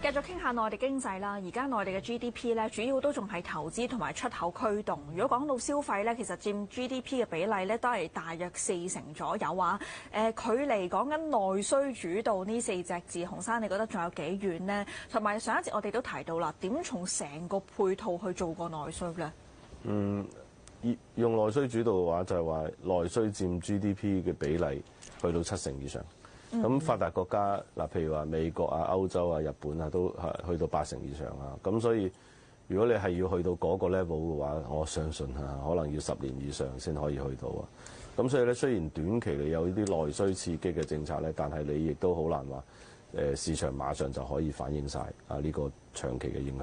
繼續傾下內地經濟啦。而家內地嘅 GDP 咧，主要都仲係投資同埋出口驅動。如果講到消費咧，其實佔 GDP 嘅比例咧都係大約40%左右啊。距離講緊內需主導呢4隻字，洪生你覺得仲有幾遠呢？同埋上一節我哋都提到啦，點從成個配套去做個內需咧？用內需主導嘅話，就係話內需佔 GDP 嘅比例去到70%以上。咁發達國家嗱，譬如話美國啊、歐洲啊、日本啊，都係去到80%以上啊。咁所以如果你係要去到嗰個 level 嘅話，我相信可能要10年以上先可以去到啊。咁所以咧，雖然短期你有呢啲內需刺激嘅政策咧，但係你亦都好難話市場馬上就可以反映晒呢個長期嘅影響。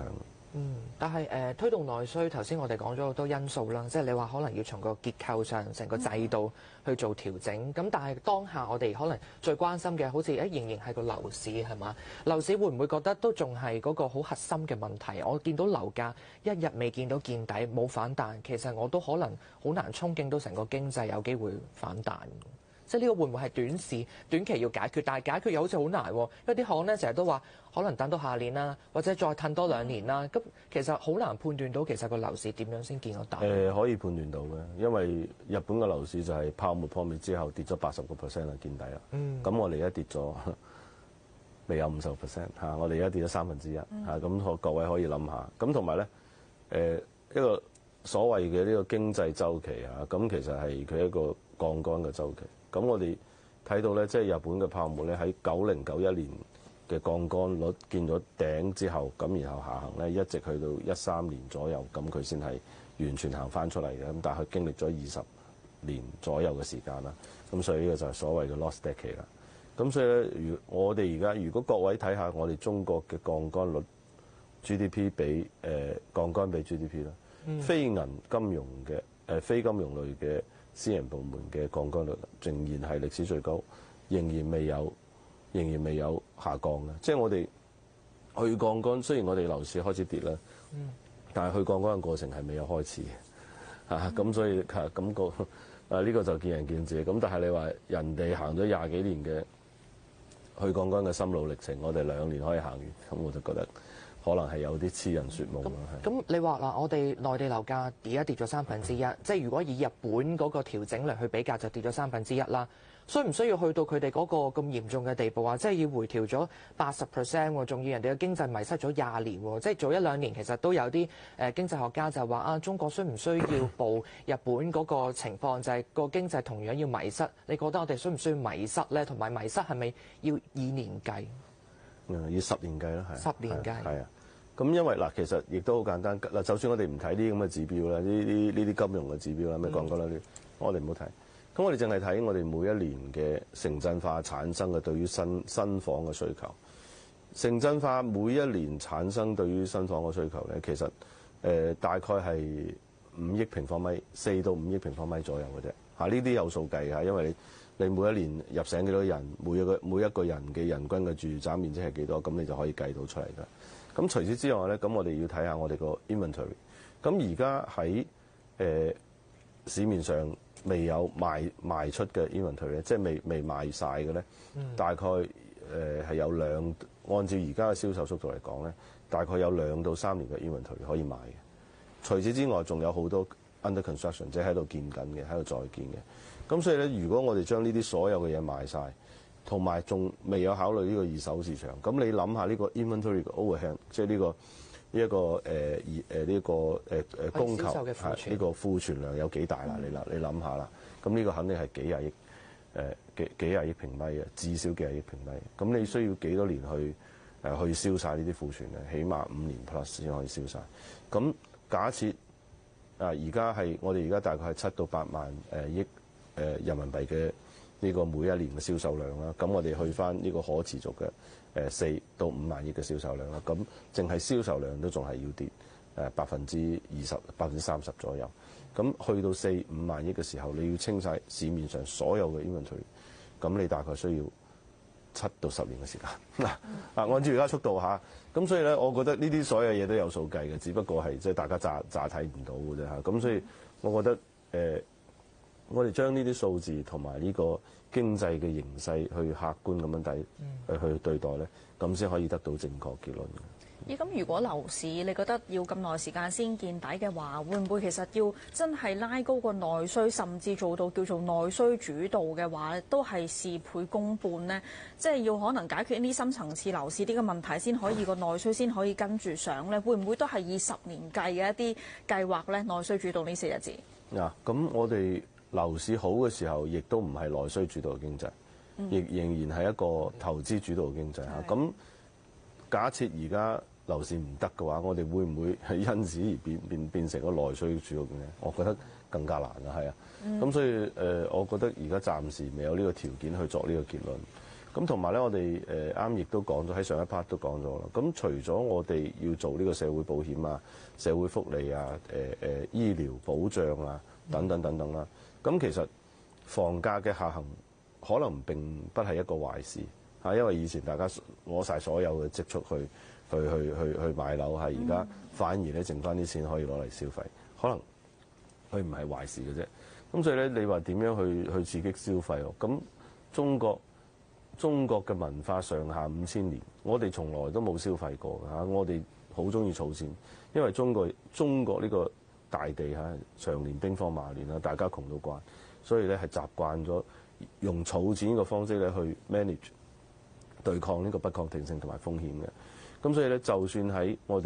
但係推動內需，頭先我哋講咗好多因素啦，即係你話可能要從個結構上、成個制度去做調整。咁但係當下我哋可能最關心嘅，好似仍然係個樓市係嘛？樓市會唔會覺得都仲係嗰個好核心嘅問題？我見到樓價一日未見到見底，冇反彈，其實我都可能好難憧憬到成個經濟有機會反彈。即係呢個會唔會係短期要解決？但係解決又好似好難喎，因為啲行咧成日都話可能等到下年啦，或者再褪多2年啦。咁其實好難判斷到其實個樓市點樣先見到底。可以判斷到嘅，因為日本嘅樓市就係泡沫破滅之後跌咗80%啦，見底啦。咁我哋而家跌咗未有50%嚇，我哋而家跌咗1/3嚇。咁各位可以諗下。咁同埋咧一個所謂嘅呢個經濟週期啊，咁其實係佢一個槓桿嘅週期。咁我哋睇到咧，即係日本嘅泡沫咧，喺90、91年嘅槓桿率見咗頂之後，咁然後下行咧，一直去到13年左右，咁佢先係完全行翻出嚟嘅。咁但係佢經歷咗20年左右嘅時間啦。咁所以呢個就係所謂嘅 lost decade 啦。咁所以咧，我哋而家如果各位睇下我哋中國嘅槓桿率 GDP 比槓桿比 GDP 啦，非銀金融嘅非金融類嘅私人部門嘅槓桿率仍然係歷史最高，仍然未有下降嘅。即係我哋去槓桿，雖然我哋樓市開始跌啦，但係去槓桿嘅過程係未有開始嘅。咁所以呢個就見仁見智。咁但係你話人哋行咗20幾年嘅去槓桿嘅心路歷程，我哋2年可以行完，咁我就覺得可能係有啲痴人說夢啦。咁你話嗱，我哋內地樓價而家跌咗1/3，即係如果以日本嗰個調整嚟去比較，就跌咗1/3啦。需唔需要去到佢哋嗰個咁嚴重嘅地步啊？即係要回調咗80%喎，仲要人哋嘅經濟迷失咗20年喎。即係早1-2年其實都有啲經濟學家就話啊，中國需唔需要步日本嗰個情況，就係個經濟同樣要迷失？你覺得我哋需唔需要迷失咧？同埋迷失係咪要以年計？以10年計啦，係10年計。係啊。咁因為嗱，其實亦都好簡單嗱，就算我哋唔睇啲咁嘅指標啦，呢啲金融嘅指標啦，咩槓桿啦，我哋唔好睇。咁我哋淨係睇我哋每一年嘅城鎮化產生嘅對於新房嘅需求。城鎮化每一年產生對於新房嘅需求咧，其實大概係5億平方米，4到5億平方米左右嘅啫。呢啲有數計㗎，因為你每一年入省幾多人，每一個人嘅人均嘅住宅面積係幾多，咁你就可以計到出嚟㗎。咁除此之外咧，咁我哋要睇下我哋個 inventory。咁而家喺市面上未有賣出嘅 inventory 咧，即係未賣晒嘅咧，大概係有按照而家嘅銷售速度嚟講咧，大概有2到3年嘅 inventory 可以賣嘅。除此之外，仲有好多 under construction， 即係喺度建緊嘅，喺度在建嘅。咁所以咧，如果我哋將呢啲所有嘅嘢賣晒，同埋仲未有考慮呢個二手市場，咁你諗下呢個 inventory overhang， 即係呢個供求呢個庫存量有幾大啦？你諗下啦，咁呢個肯定係幾廿億平米嘅，至少幾廿億平米。咁你需要幾多年去燒晒呢啲庫存咧？起碼5年 plus 先可以燒晒。咁假設我哋而家大概係7到8萬億人民幣嘅呢個每一年嘅銷售量啦，咁我哋去翻呢個可持續嘅4到5萬億嘅銷售量啦，咁淨係銷售量都仲係要跌20%、30%左右。咁去到4、5萬億嘅時候，你要清晒市面上所有嘅 inventory， 咁你大概需要7到10年嘅時間。嗱，按照而家速度嚇，咁所以咧，我覺得呢啲所有嘢都有數計嘅，只不過係即係大家乍睇唔到嘅啫嚇。咁所以，我覺得我哋將呢啲數字同埋呢個經濟嘅形勢去客觀咁樣去對待咧，咁先可以得到正確結論。咦，咁如果樓市你覺得要咁耐時間先見底嘅話，會唔會其實要真係拉高個內需，甚至做到叫做內需主導嘅話，都係事倍功半呢？即係要可能解決呢啲深層次樓市啲嘅問題，先可以個內需先可以跟住上呢？會唔會都係以10年計嘅一啲計劃呢？內需主導呢4個字。嗱，咁我哋樓市好嘅時候，亦都唔係內需主導嘅經濟，亦仍然係一個投資主導嘅經濟嚇。咁假設而家樓市唔得嘅話，我哋會唔會係因此而變成個內需主導嘅呢？我覺得更加難啦，係啊。咁所以我覺得而家暫時未有呢個條件去作呢個結論。咁同埋咧，我哋啱亦都講咗喺上一 part 都講咗啦。咁除咗我哋要做呢個社會保險啊、社會福利啊、醫療保障啊等等等等啦。咁其實房價嘅下行可能並不係一個壞事嚇，因為以前大家攞晒所有嘅積蓄去買樓，係而家反而咧剩翻啲錢可以攞嚟消費，可能佢唔係壞事嘅啫。咁所以咧，你話點樣去刺激消費喎？咁中國嘅文化上下5000年，我哋從來都冇消費過嚇。我哋好中意儲錢，因為中國呢個大地嚇長年兵荒馬亂啦，大家窮到慣，所以咧係習慣咗用儲錢呢個方式咧去 manage 對抗呢個不確定性同埋風險嘅。咁所以咧，就算喺我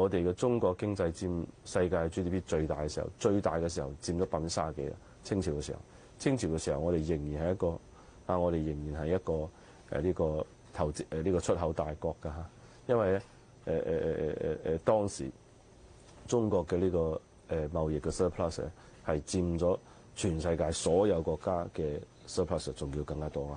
哋嘅中國經濟佔世界 GDP 最大嘅時候，最大嘅時候佔咗30%幾啦。清朝嘅時候，我哋仍然係一個呢個投資呢個出口大國㗎嚇。因為咧當時中國嘅呢個貿易嘅 surplus 係佔咗全世界所有國家嘅 surplus 仲要更加多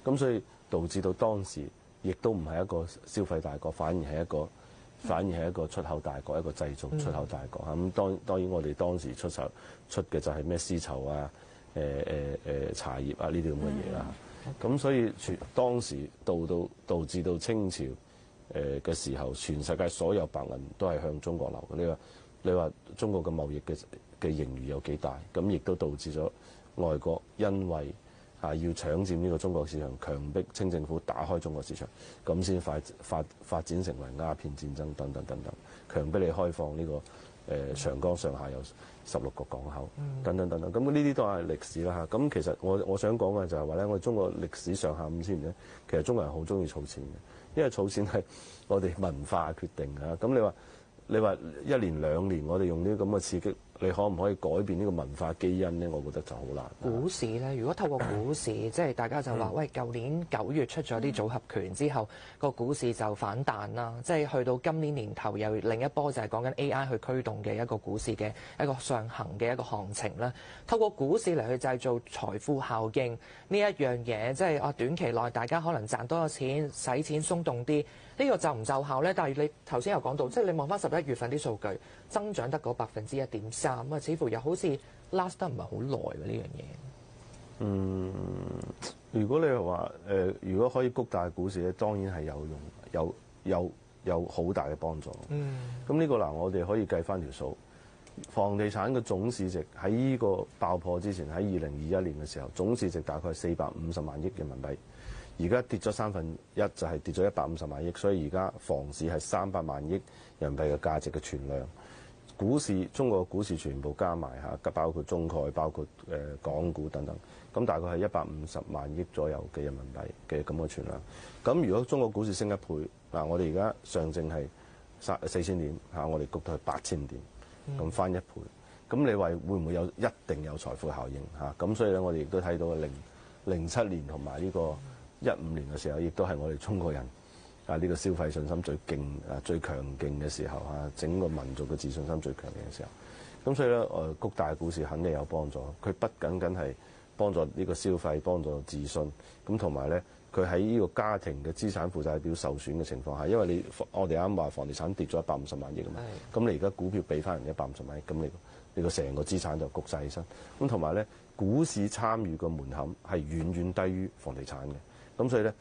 嚇。咁所以導致到當時亦都唔係一個消費大國，反而係一個出口大國，一個製造出口大國嚇。咁當然我哋當時出嘅就係咩絲綢啊、茶葉啊呢啲咁嘅嘢啦。咁所以當時導致到清朝嘅時候，全世界所有白銀都係向中國流嘅。你話中國嘅貿易嘅盈餘有幾大？咁亦都導致咗外國因為要搶佔呢個中國市場，強迫清政府打開中國市場，咁先發展成為鴉片戰爭等等等等，強迫你開放呢個長江上下有16個港口等等等等。咁呢啲都係歷史啦嚇。咁其實我想講嘅就係話咧，我哋中國歷史上下5000年咧，其實中國人好中意儲錢嘅，因為儲錢係我哋文化決定嘅。咁你話1年2年我哋用呢啲咁嘅刺激，你可唔可以改變呢個文化基因咧？我覺得就好難。股市咧，如果透過股市，即係大家就話喂，舊年9月出咗啲組合拳之後，個股市就反彈啦。即係去到今年年頭又另一波就係講緊 AI 去驅動嘅一個股市嘅一個上行嘅一個行情啦。透過股市嚟去製造財富效應呢一樣嘢，即係短期內大家可能賺多咗錢，使錢鬆動啲。呢個奏唔奏效咧？但係你頭先又講到，即係你望翻11月份啲數據，增長得嗰1.3%，咁啊，似乎又好似 last 得唔係好耐喎呢樣嘢。如果你話如果可以谷大股市咧，當然係有用，有好大嘅幫助。咁呢個嗱，我哋可以計翻條數，房地產嘅總市值喺呢個爆破之前，喺2021年嘅時候，總市值大概係450萬億人民幣。而家跌咗1/3，就係跌咗150萬億，所以而家房市係300萬億人民幣嘅價值嘅存量。股市，中國嘅股市全部加埋嚇，包括中概，包括港股等等，咁大概係150萬億左右嘅人民幣嘅咁嘅存量。咁如果中國股市升1倍，嗱，我哋而家上證係4000點嚇，我哋谷到去8000點，咁翻1倍。咁你話會唔會一定有財富效應嚇？咁所以咧，我哋亦都睇到07年同埋呢個15年嘅時候，亦都係我哋中國人呢個消費信心最強勁嘅時候嚇，整個民族嘅自信心最強勁嘅時候。咁所以咧，谷大股市肯定有幫助。佢不僅僅係幫助呢個消費，幫助自信。咁同埋咧，佢喺呢個家庭嘅資產負債表受損嘅情況下，因為我哋啱話房地產跌咗150萬億啊嘛，咁你而家股票俾翻人150萬億，咁你個成個資產就谷晒起身。咁同埋咧，股市參與個門檻係遠遠低於房地產嘅。咁所以咧，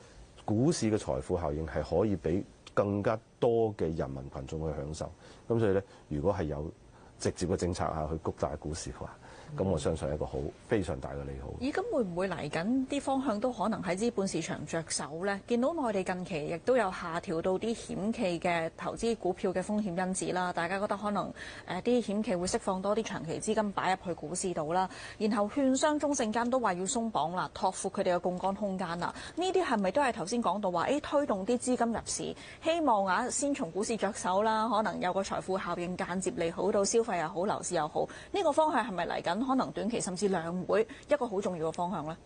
股市嘅財富效應係可以俾更加多嘅人民群眾去享受。咁所以咧，如果係有直接嘅政策去谷大股市嘅話，咁我相信係一個非常大嘅利好。咦，咁會唔會嚟緊啲方向都可能喺資本市場着手呢？見到內地近期亦都有下調到啲險企嘅投資股票嘅風險因子啦，大家覺得可能啲險企會釋放多啲長期資金擺入去股市度啦。然後券商中證監都話要鬆綁啦，拓闊佢哋嘅槓桿空間啦。呢啲係咪都係頭先講到話推動啲資金入市，希望先從股市着手啦，可能有個財富效應間接利好到消費又好、樓市又好。呢個方向係咪嚟緊可能短期甚至兩會一個好重要嘅方向呢？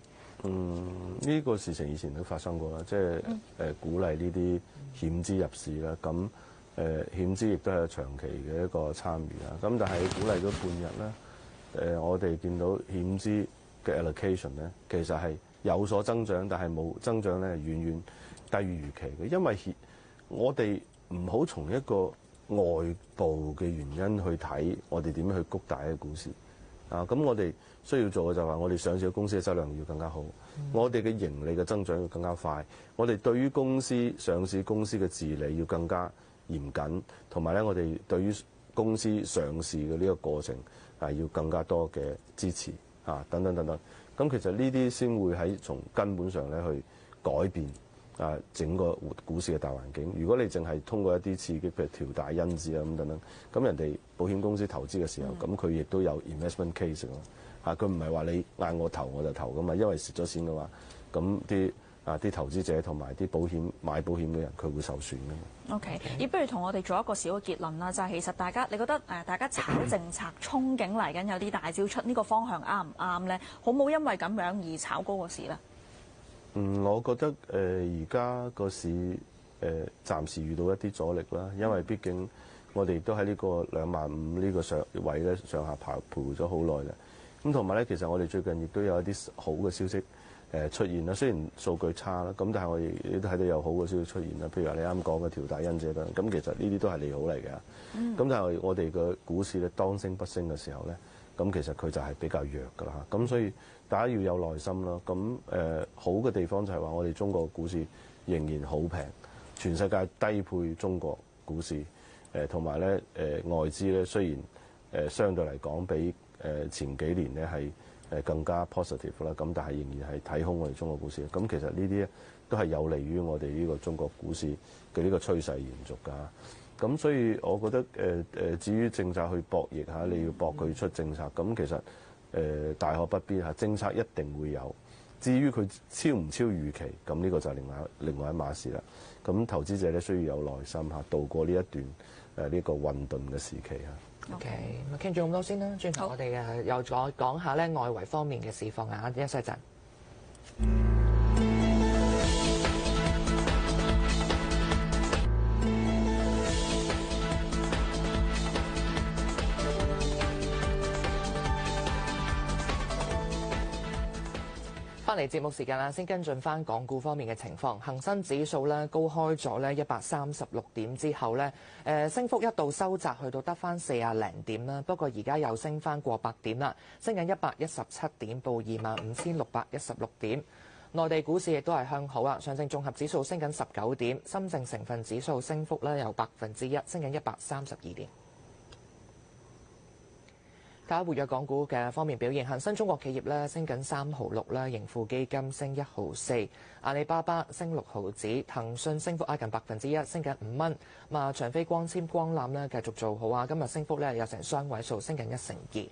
呢個事情以前都發生過啦，即係鼓勵呢啲險資入市啦。咁險資亦都係長期嘅一個參與啦。咁但係鼓勵咗半日咧，我哋見到險資嘅 allocation 咧，其實係有所增長，但係冇增長咧，遠遠低於預期嘅。因為我哋唔好從一個外部嘅原因去睇我哋點樣去谷大嘅股市啊。咁我哋需要做嘅就係話，我哋上市嘅公司嘅質量要更加好，我哋嘅盈利嘅增長要更加快，我哋對於上市公司嘅治理要更加嚴謹，同埋咧我哋對於公司上市嘅呢個過程要更加多嘅支持等等等等。咁其實呢啲先會喺從根本上咧去改變整個股市嘅大環境。如果你淨係通過一啲刺激，譬如調大因子咁等等，咁人哋保險公司投資嘅時候，咁佢亦都有 investment case 佢唔係話你嗌我投我就投噶嘛，因為蝕咗錢嘅話，咁啲投資者同埋啲買保險嘅人，佢會受損嘅嘛。OK，不如同我哋做一個小嘅結論啦，就係其實你覺得大家炒政策憧憬嚟緊有啲大招出，呢個方向啱唔啱咧？好冇因為咁樣而炒高個市咧？我覺得而家個市暫時遇到一啲阻力啦，因為畢竟我哋都喺呢個25,000呢個位咧上下徘徊咗好耐啦。咁同埋咧，其實我哋最近亦都有一啲好嘅消息出現啦。雖然數據差啦，咁但係我哋亦都睇到有好嘅消息出現啦。譬如話你啱講嘅調大因子等等，咁其實呢啲都係利好嚟嘅。咁但係我哋嘅股市咧當升不升嘅時候咧，咁其實佢就係比較弱㗎啦。咁所以大家要有耐心啦。咁好嘅地方就係話我哋中國股市仍然好平，全世界低配中國股市，同埋咧外資咧雖然相對嚟講比前幾年咧係更加 positive 啦，咁但係仍然係睇空我哋中國股市。咁其實呢啲都係有利於我哋呢個中國股市嘅呢個趨勢延續㗎。咁所以我覺得至於政策去博弈嚇，你要博佢出政策，咁其實大可不必嚇，政策一定會有。至於佢超唔超預期，咁呢個就係另外一碼事啦。咁投資者咧需要有耐心嚇，度過呢一段呢個混沌嘅時期嚇。OK，咁傾咗咁多先啦，轉頭我哋又再講下咧外圍方面嘅市況啊，一陣陣。翻嚟節目時間啦，先跟進翻港股方面嘅情況。恒生指數咧高開咗咧136點之後咧，升幅一度收窄，去到得翻40零點啦。不過而家又升翻過百點啦，升緊117點，報25,616點。內地股市亦都係向好啊，上證綜合指數升緊19點，深證成分指數升幅咧有1%，升緊132點。睇下活躍港股嘅方面表現，恒生中國企業咧升緊3毫6啦，盈富基金升1毫4，阿里巴巴升6毫子，騰訊升幅挨近1%，升緊5蚊。長飛光纖光纜咧繼續做好啊，今日升幅咧有成雙位數，升緊1成2。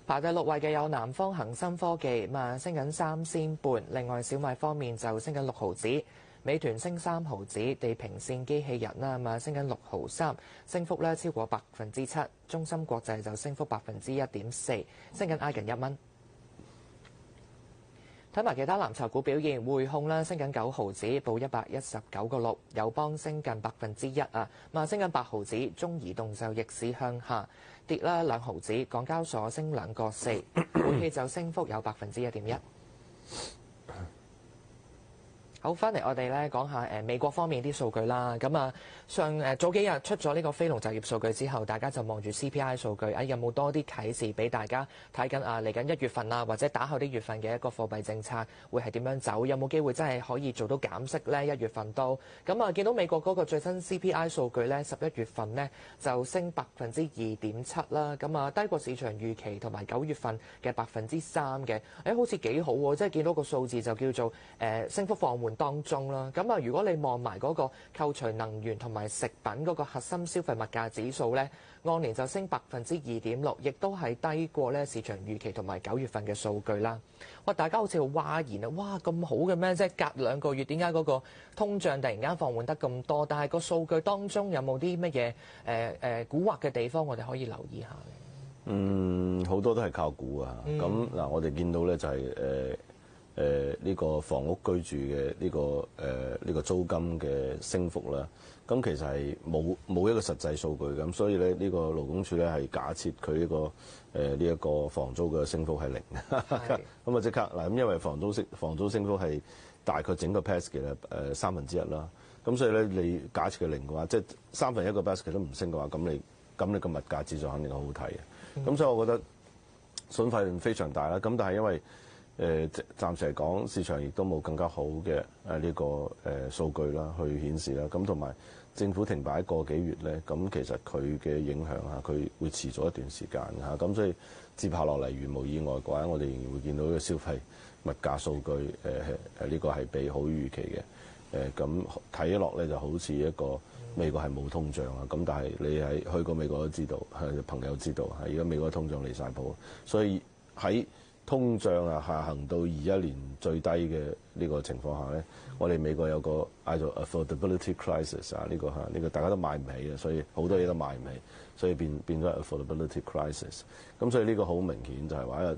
排第6位嘅有南方恒生科技，升緊3仙半。另外小米方面就升緊6毫子。美團升3毫子，地平線機器人啦，升緊6毫3，升幅咧超過7%。中芯國際就升幅1.4%，升緊挨近1蚊。睇埋其他藍籌股表現，匯控咧升緊9毫子，報119個6；友邦升近1%啊，升緊8毫子。中移動就逆市向下跌啦2毫子，港交所升2個4，煤氣就升幅有1.1%。好，翻嚟我哋咧講下美國方面啲數據啦。咁啊，早幾日出咗呢個非農就業數據之後，大家就望住 CPI 數據，有冇多啲啟示俾大家睇緊嚟緊1月份啊，或者打後啲月份嘅一個貨幣政策會係點樣走？有冇機會真係可以做到減息咧？1月份都咁啊，見到美國嗰個最新 CPI 數據咧，11月份呢就升2.7%啦。咁啊，低過市場預期同埋9月份嘅3%嘅，好似幾好喎！即係見到個數字就叫做升幅放緩當中啦。咁啊，如果你望埋嗰個扣除能源同埋食品嗰個核心消費物價指數咧，按年就升2.6%，亦都係低過咧市場預期同埋9月份嘅數據啦。哇！大家好似好嘩然啊！哇，咁好嘅咩？即係隔2個月，點解嗰個通脹突然間放緩得咁多？但係個數據當中有冇啲乜嘢蠱惑嘅地方，我哋可以留意下咧？好多都係靠估啊！咁嗱，我哋見到咧就係呢個房屋居住嘅呢個租金嘅升幅啦。咁其實係冇一個實際數據咁，所以咧呢個勞工處咧係假設佢呢一個房租嘅升幅係0。咁啊即刻嗱，咁因為房租升幅係大概整個 basket 嘅1/3啦。咁所以咧你假設佢0嘅話，即係1/3個 basket 都唔升嘅話，咁你個物價指數肯定好好睇嘅。咁所以我覺得損費量非常大啦。咁但係因為暫時嚟講，市場亦都冇更加好嘅呢個數據啦，去顯示啦。咁同埋政府停擺個幾月咧，咁其實佢嘅影響佢會持續一段時間嚇。咁所以接下落嚟，如無意外嘅話，我哋仍然會見到呢個消費物價數據呢個係比好預期嘅。咁睇落咧就好似一個美國係冇通脹啊。咁但係你係去過美國都知道，朋友知道而家美國通脹離晒譜，所以喺通脹下行到21年最低嘅呢個情況下咧，我哋美國有個嗌做 affordability crisis 呢個大家都買唔起嘅，所以好多嘢都買唔起，所以變咗 affordability crisis。咁所以呢個好明顯就係話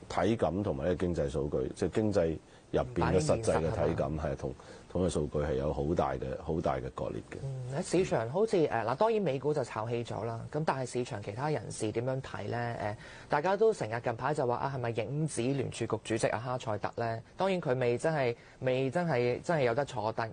體感同埋呢個經濟數據，即係經濟入邊嘅實際嘅體感係同統計數據係有好大嘅割裂嘅。市場好似嗱，當然美股就炒起咗啦。咁但係市場其他人士點樣睇咧？大家都成日近排就話係咪影子聯儲局主席哈塞特咧？當然佢未真係有得坐定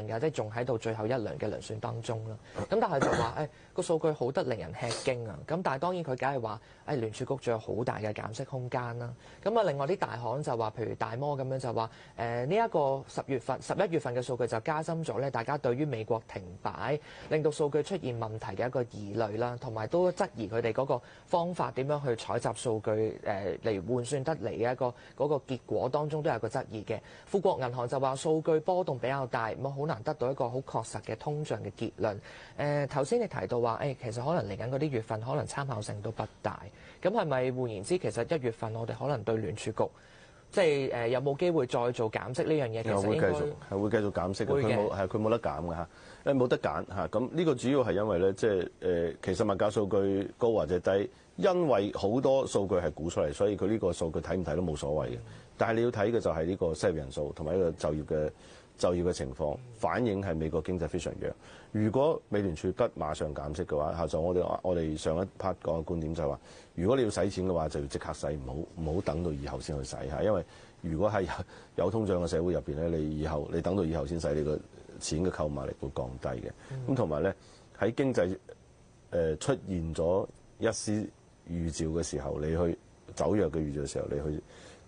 嘅，即係仲喺度最後一輪嘅輪選當中啦。咁但係就話個數據好得令人吃驚啊！咁但係當然佢梗係話聯儲局仲有好大嘅減息空間啦。咁啊，另外啲大行就話，譬如大摩咁樣就話呢一個11月份嘅數據就加深咗咧，大家對於美國停擺令到數據出現問題嘅一個疑慮啦，同埋都質疑佢哋嗰個方法點樣去採集數據嚟換算得嚟嘅一個嗰個結果當中都有個質疑嘅。富國銀行就話數據波動比較大，咁好難得到一個好確實嘅通脹嘅結論。頭先你提到話其實可能嚟緊嗰啲月份可能參考性都不大，咁係咪換言之，其實1月份我哋可能對聯儲局即係有冇機會再做減息呢樣嘢？其實應該會繼續減息嘅，佢冇得減嘅嚇，冇得揀嚇。咁呢個主要係因為咧，即係其實物價數據高或者低，因為好多數據係估出嚟，所以佢呢個數據睇唔睇都冇所謂嘅。但係你要睇嘅就係呢個失業人數同埋呢個就業嘅情況，反映係美國經濟非常弱。如果美聯儲不馬上減息嘅話，下晝我哋上一 part 講嘅觀點就係話，如果你要使錢嘅話，就要即刻使，唔好等到以後先去使嚇。因為如果係有通脹嘅社會入邊咧，你等到以後先使，你個錢嘅購買力會降低嘅。咁同埋咧，喺經濟出現咗一絲預兆嘅時候，你去走弱嘅預兆嘅時候，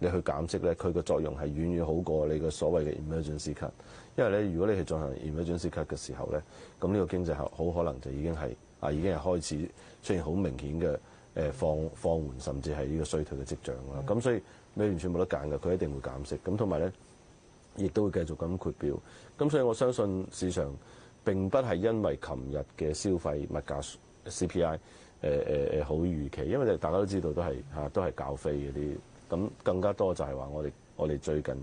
你去減息咧，佢個作用係遠遠好過你個所謂嘅 emergency cut。因為咧，如果你係進行 emergency cut 嘅時候咧，咁呢個經濟好可能就已經係開始出現好明顯嘅放緩，甚至係呢個衰退嘅跡象啦。咁所以美聯儲冇得揀嘅，佢一定會減息。咁同埋咧，亦都會繼續咁擴表。咁所以我相信市場並不係因為琴日嘅消費物價 CPI 好預期，因為大家都知道都係較飛嗰啲。咁更加多就係話我哋最近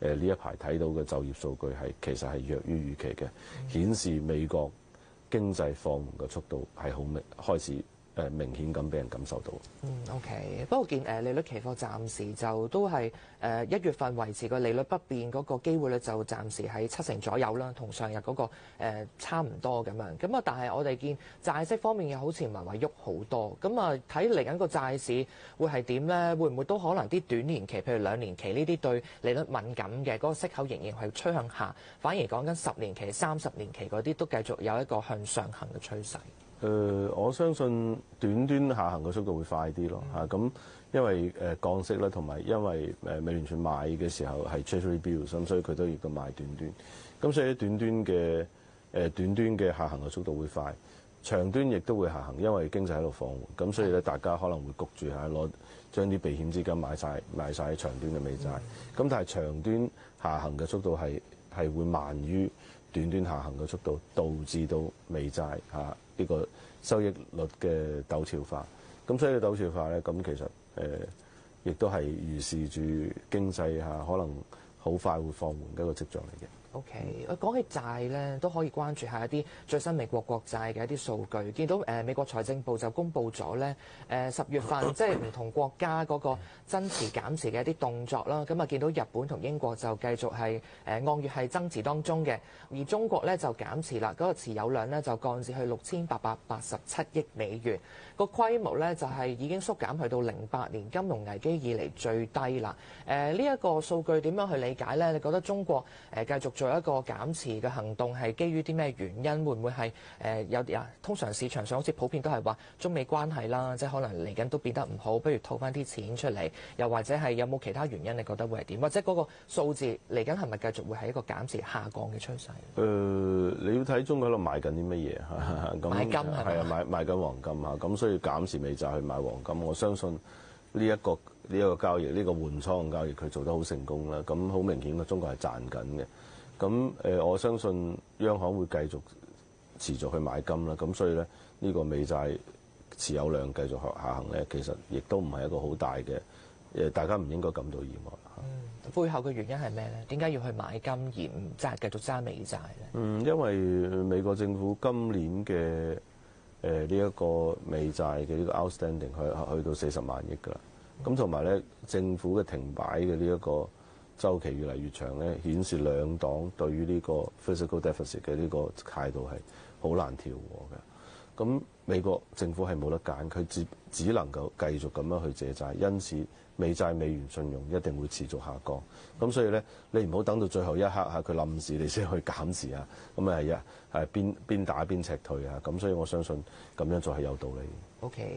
呢一排睇到嘅就業數據其實係弱於預期嘅，顯示美國經濟放緩嘅速度係開始明顯咁俾人感受到。OK。不過見利率期貨暫時就都係1月份維持個利率不變嗰個機會率就暫時喺70%左右啦，同上日嗰個差唔多咁樣。咁啊，但係我哋見債息方面又好似唔係話喐好多。咁啊，睇嚟緊個債市會係點咧？會唔會都可能啲短年期，譬如2年期呢啲對利率敏感嘅嗰個息口仍然係趨向下，反而講緊10年期、30年期嗰啲都繼續有一個向上行嘅趨勢。我相信短端下行嘅速度會快啲咯嚇，咁因為降息啦，同埋因為美聯儲買嘅時候係 Treasury Bills，咁所以佢都要咁買短端，咁所以短端嘅下行嘅速度會快，長端亦都會下行，因為經濟喺度放緩，咁所以咧大家可能會焗住係將啲避險資金買晒長端嘅美債，咁但係長端下行嘅速度係會慢於短端下行嘅速度，導致到美債呢個收益率嘅陡峭化，咁所以陡峭化咧，咁其實亦都係預示住經濟可能好快會放緩嘅一個跡象嚟嘅。OK， 講起債咧，都可以關注下一啲最新美國國債嘅一啲數據。見到美國財政部就公布咗咧10月份即係唔同國家嗰個增持減持嘅一啲動作啦。咁啊，見到日本同英國就繼續係按月係增持當中嘅，而中國咧就減持啦，嗰個持有量咧就降至去6887億美元，個規模咧就係已經縮減去到08年金融危機以嚟最低啦。呢一個數據點樣去理解咧？你覺得中國繼續做一個減持嘅行動係基於啲咩原因？會唔會係有啲通常市場上好似普遍都係話中美關係啦，即係可能嚟緊都變得唔好，不如套翻啲錢出嚟，又或者係有冇其他原因？你覺得會係點？或者嗰個數字嚟緊係咪繼續會係一個減持下降嘅趨勢？你要睇中國喺度買緊啲乜嘢嚇？買金係嘛？買緊黃金嚇，咁所以減持美債去買黃金，我相信呢一個交易，呢個換倉嘅交易，佢做得好成功啦。咁好明顯嘅，中國係賺緊嘅。咁我相信央行會繼續持續去買金啦。咁所以咧，呢個美債持有量繼續下行咧，其實亦都唔係一個好大嘅大家唔應該感到意外。背後嘅原因係咩咧？點解要去買金而唔繼續揸美債咧？因為美國政府今年嘅呢一個美債嘅呢個 outstanding 去到40萬億㗎啦。咁同埋咧，政府嘅停擺嘅呢一個週期越嚟越長咧，顯示兩黨對於呢個 physical deficit 嘅呢個態度係好難調和嘅。咁美國政府係冇得揀，佢只能夠繼續咁樣去借債，因此美債美元信用一定會持續下降。咁所以咧，你唔好等到最後一刻佢冧市你先去減持啊。咁係邊打邊赤退啊。咁所以我相信咁樣做係有道理。OK，